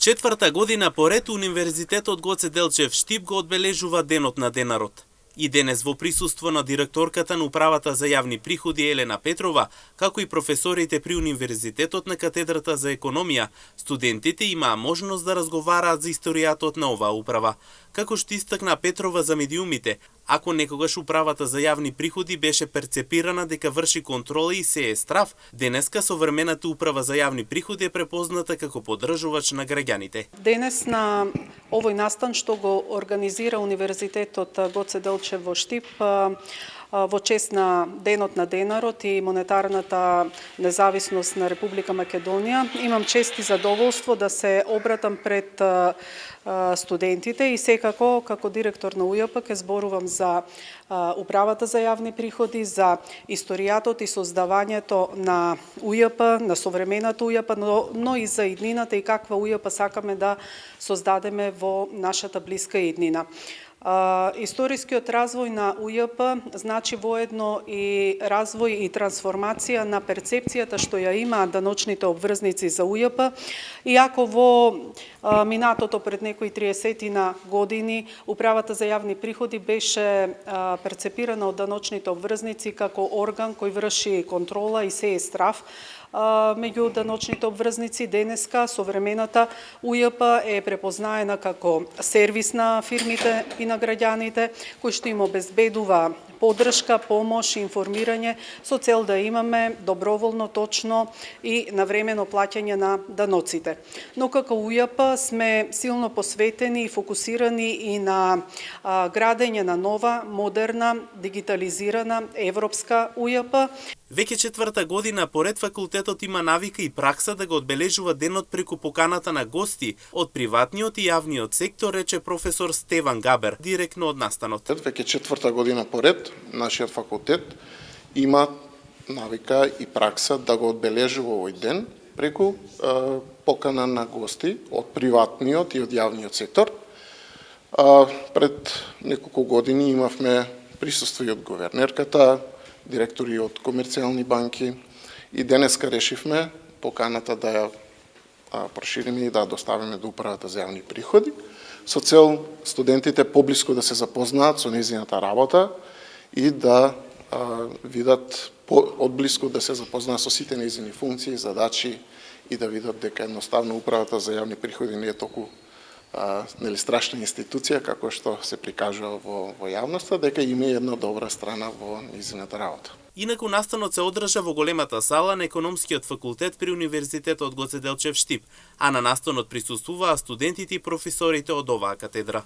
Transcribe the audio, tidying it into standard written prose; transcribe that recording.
Четврта година поред Универзитетот Гоце Делчев Штип го одбележува Денот на денарот. И денес во присуство на директорката на Управата за јавни приходи Елена Петрова, како и професорите при Универзитетот на катедрата за економија, студентите имаа можност да разговараат за историјата на оваа управа. Како што истакна Петрова за медиумите, ако некогаш Управата за јавни приходи беше перцепирана дека врши контрола и се е страв, денеска современата Управа за јавни приходи е препозната како поддржувач на граѓаните. Денес на овој настан што го организира Универзитетот Гоце Делчев во Штип во чест на Денот на денарот и монетарната независност на Република Македонија, имам чест и задоволство да се обратам пред студентите и секако како директор на УЈП ке зборувам за Управата за јавни приходи, за историјатот и создавањето на УЈП, на современата УЈП, но и за иднината и каква УЈП сакаме да создадеме во нашата блиска иднина. Историскиот развој на УЈП значи воедно и развој и трансформација на перцепцијата што ја имаат даночните обврзници за УЈП, иако во минатото пред некои 30 години Управата за јавни приходи беше перцепирана од даночните обврзници како орган кој врши контрола и се е страв меѓу даночните обврзници. Денеска современата УЈП е препознаена како сервис на фирмите и на граѓаните, кој што им обезбедува поддршка, помош, информирање со цел да имаме доброволно, точно и навремено плаќање на даноците. Но како УЈП сме силно посветени и фокусирани и на градење на нова, модерна, дигитализирана европска УЈП. Веќе четврта година поред факултетот има навика и пракса да го одбележува денот преку поканата на гости од приватниот и јавниот сектор, рече професор Стеван Габер, директно од настанот. Веќе четврта година поред нашиот факултет има навика и пракса да го одбележува овој ден преку покана на гости од приватниот и од јавниот сектор. Пред неколку години имавме присуство и од гувернерката, директори од комерцијални банки и денеска решивме поканата да ја прошириме и да ја доставиме до Управата за јавни приходи со цел студентите поблиско да се запознаат со нејзината работа и да видат одблиско да се запознаат со сите нејзини функции, задачи и да видат дека едноставно Управата за јавни приходи не е толку страшна институција како што се прикажува во јавноста, дека има една добра страна во нејзината работа. Инаку настанот се одржа во големата сала на Економскиот факултет при Универзитетот Гоце Делчев Штип, а на настанот присуствуваа студентите и професорите од оваа катедра.